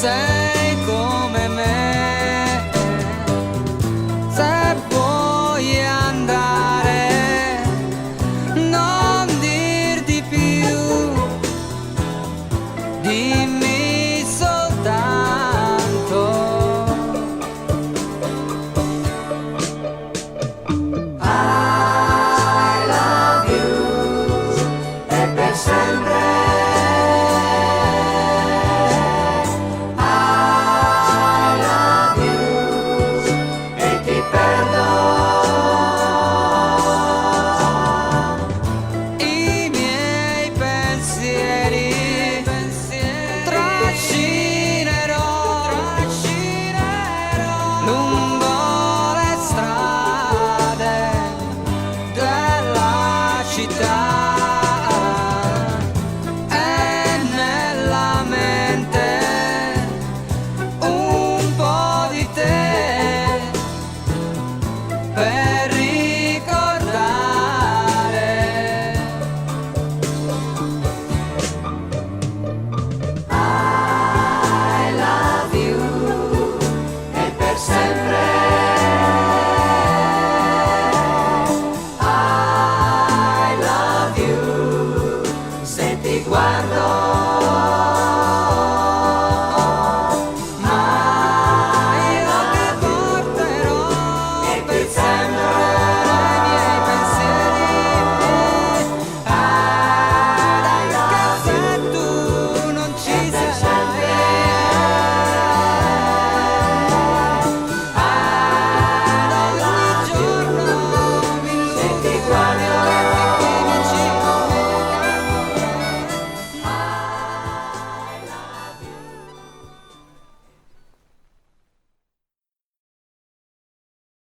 sei come me. Se vuoi andare, non dir di più, dimmi soltanto I love you e per sempre. E nella mente un po' di te per ricordare. I love you e per sempre. Guardo